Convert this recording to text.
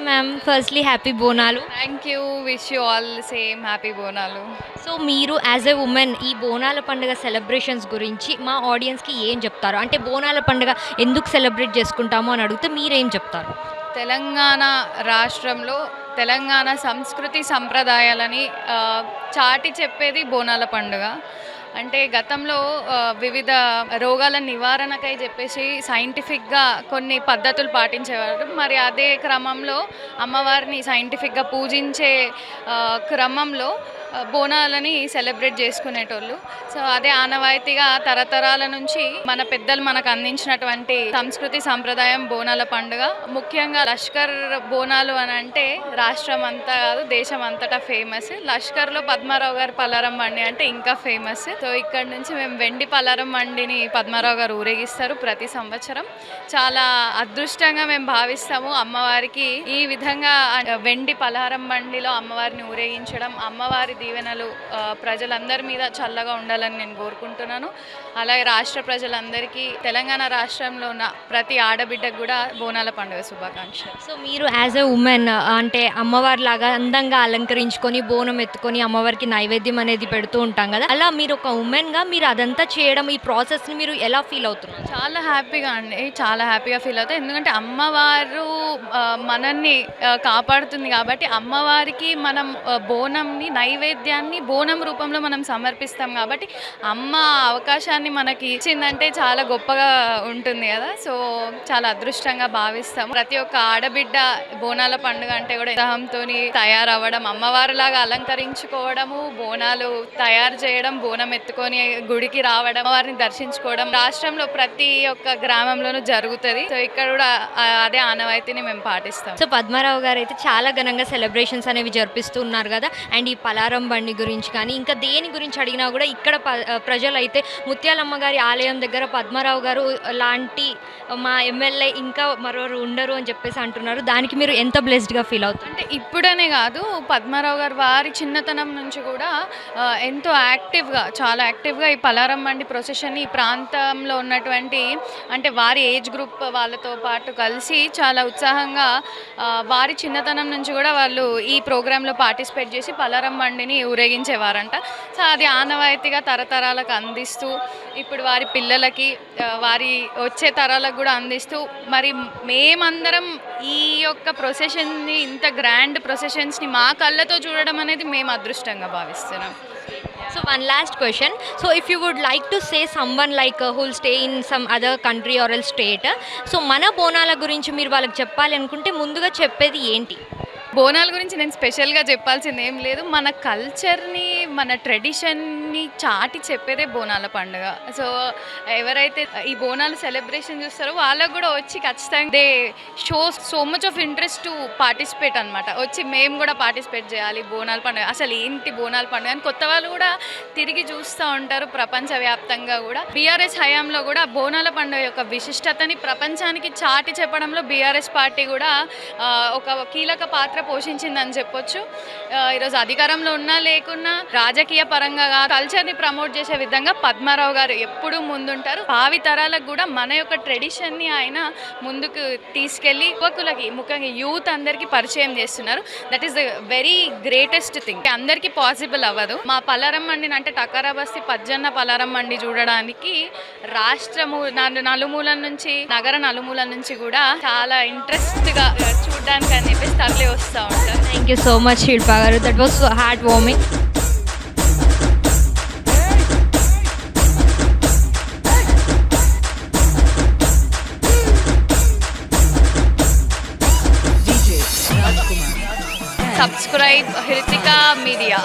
Hi ma'am. Firstly happy Bonalu. Thank you. Wish you all same happy Bonalu. So మీరు as a women ఈ బోనాల పండుగ celebrations గురించి మా ఆడియన్స్‌కి ఏం చెప్తారు? అంటే బోనాల పండుగ ఎందుకు సెలబ్రేట్ చేసుకుంటాము అని అడిగితే మీరేం చెప్తారు? తెలంగాణ రాష్ట్రంలో తెలంగాణ సంస్కృతి సంప్రదాయాలని చాటి చెప్పేది బోనాల పండుగ. అంటే గతంలో వివిధ రోగాల నివారణకై చెప్పేసి సైంటిఫిక్‌గా కొన్ని పద్ధతులు పాటించేవారు. మరి అదే క్రమంలో అమ్మవారిని సైంటిఫిక్‌గా పూజించే క్రమంలో బోనాలని సెలబ్రేట్ చేసుకునేటోళ్ళు. సో అదే ఆనవాయితీగా తరతరాల నుంచి మన పెద్దలు మనకు అందించినటువంటి సంస్కృతి సంప్రదాయం బోనాల పండుగ. ముఖ్యంగా లష్కర్ బోనాలు అని అంటే రాష్ట్రం అంతా కాదు దేశం అంతటా ఫేమస్. లష్కర్లో పద్మారావు గారి పలారం బండి అంటే ఇంకా ఫేమస్. సో ఇక్కడ నుంచి మేము వెండి పలారం బండిని పద్మారావు గారు ఊరేగిస్తారు ప్రతి సంవత్సరం. చాలా అదృష్టంగా మేము భావిస్తాము అమ్మవారికి ఈ విధంగా వెండి పలారం బండిలో అమ్మవారిని ఊరేగించడం. అమ్మవారి దీవెనలు ప్రజలందరి మీద చల్లగా ఉండాలని నేను కోరుకుంటున్నాను. అలాగే రాష్ట్ర ప్రజలందరికీ తెలంగాణ రాష్ట్రంలో ఉన్న ప్రతి ఆడబిడ్డకు కూడా బోనాల పండుగ శుభాకాంక్షలు. సో మీరు యాజ్ ఎ వుమెన్ అంటే అమ్మవారిలాగా అందంగా అలంకరించుకొని బోనం ఎత్తుకొని అమ్మవారికి నైవేద్యం అనేది పెడుతూ ఉంటాం కదా, అలా మీరు ఒక వుమెన్గా మీరు అదంతా చేయడం ఈ ప్రాసెస్ని మీరు ఎలా ఫీల్ అవుతున్నారు? చాలా హ్యాపీగా అండి, చాలా హ్యాపీగా ఫీల్ అవుతాయి. ఎందుకంటే అమ్మవారు మనల్ని కాపాడుతుంది కాబట్టి అమ్మవారికి మనం బోనంని నైవేద్యాన్ని బోనం రూపంలో మనం సమర్పిస్తాం కాబట్టి అమ్మ అవకాశాన్ని మనకి ఇచ్చిందంటే చాలా గొప్పగా ఉంటుంది కదా. సో చాలా అదృష్టంగా భావిస్తాము. ప్రతి ఒక్క ఆడబిడ్డ బోనాల పండుగ అంటే కూడా ఉత్సాహంతో తయారవ్వడం, అమ్మవారిలాగా అలంకరించుకోవడము, బోనాలు తయారు చేయడం, బోనం ఎత్తుకొని గుడికి రావడం, వారిని దర్శించుకోవడం రాష్ట్రంలో ప్రతి ఒక్క గ్రామంలోనూ జరుగుతుంది. సో ఇక్కడ కూడా అదే ఆనవాయితీని మేము పాటిస్తాం. సో పద్మారావు గారు అయితే చాలా ఘనంగా సెలబ్రేషన్స్ అనేవి జరిపిస్తూ ఉన్నారు కదా. అండ్ ఈ పలారం బండి గురించి కానీ ఇంకా దేని గురించి అడిగినా కూడా ఇక్కడ ప్రజలైతే ముత్యాలమ్మ గారి ఆలయం దగ్గర పద్మారావు గారు లాంటి మా ఎమ్మెల్యే ఇంకా మరోరు ఉండరు అని చెప్పేసి అంటున్నారు. దానికి మీరు ఎంత బ్లెస్డ్గా ఫీల్ అవుతుంది? అంటే ఇప్పుడనే కాదు, పద్మారావు గారు వారి చిన్నతనం నుంచి కూడా ఎంతో యాక్టివ్గా, చాలా యాక్టివ్గా ఈ పలారం బండి ప్రొసెషన్ని ఈ ప్రాంతంలో ఉన్నటువంటి అంటే వారి ఏజ్ గ్రూప్ వాళ్ళతో పాటు కలిసి చాలా ఉత్సాహంగా వారి చిన్నతనం నుంచి కూడా వాళ్ళు ఈ ప్రోగ్రాంలో పార్టిసిపేట్ చేసి పలారం బండిని ఊరేగించేవారంట. సో అది ఆనవాయితీగా తరతరాలకు అందిస్తూ ఇప్పుడు వారి పిల్లలకి వారి వచ్చే తరాలకు కూడా అందిస్తూ మరి మేమందరం ఈ యొక్క ప్రొసెషన్ని ఇంత గ్రాండ్ ప్రొసెషన్స్ని మా కళ్ళతో చూడడం అనేది మేము అదృష్టంగా భావిస్తున్నాం. So one last question. So if you would like to say someone like who will stay in some other country or else state, so మన బోనాల గురించి మీరు వాళ్ళకి చెప్పాలి అనుకుంటే ముందుగా చెప్పేది ఏంటి? బోనాల గురించి నేను స్పెషల్గా చెప్పాల్సింది ఏం లేదు. మన కల్చర్ని, మన ట్రెడిషన్ని చాటి చెప్పేదే బోనాల పండుగ. సో ఎవరైతే ఈ బోనాల సెలబ్రేషన్ చూస్తారో వాళ్ళకు కూడా వచ్చి ఖచ్చితంగా they show so much of interest to participate అనమాట. వచ్చి మేము కూడా పార్టిసిపేట్ చేయాలి బోనాల పండుగ, అసలు ఏంటి బోనాల పండుగ అని కొత్త వాళ్ళు కూడా తిరిగి చూస్తూ ఉంటారు ప్రపంచవ్యాప్తంగా కూడా. బీఆర్ఎస్ హయాంలో కూడా బోనాల పండుగ యొక్క విశిష్టతని ప్రపంచానికి చాటి చెప్పడంలో బీఆర్ఎస్ పార్టీ కూడా ఒక కీలక పాత్ర పోషించిందని చెప్పొచ్చు. ఈరోజు అధికారంలో ఉన్నా లేకున్నా రాజకీయ పరంగా కల్చర్ని ప్రమోట్ చేసే విధంగా పద్మారావు గారు ఎప్పుడూ ముందుంటారు. భావి తరాలకు కూడా మన యొక్క ట్రెడిషన్ని ఆయన ముందుకు తీసుకెళ్ళి యువకులకి, ముఖ్యంగా యూత్ అందరికీ పరిచయం చేస్తున్నారు. That is the very greatest thing. అందరికీ పాసిబుల్ అవ్వదు. మా పలారం మండిని అంటే టకరా బస్తీ పజ్జన్న పలారం మండి చూడడానికి రాష్ట్రము నలుమూలల నుంచి, నగర నలుమూలల నుంచి కూడా చాలా ఇంట్రెస్ట్గా చూడడానికి అని చెప్పేసి తరలి వస్తూ ఉంటారు. Thank you so much Shilpa garu. That was heart warming. Subscribe Hrithika media.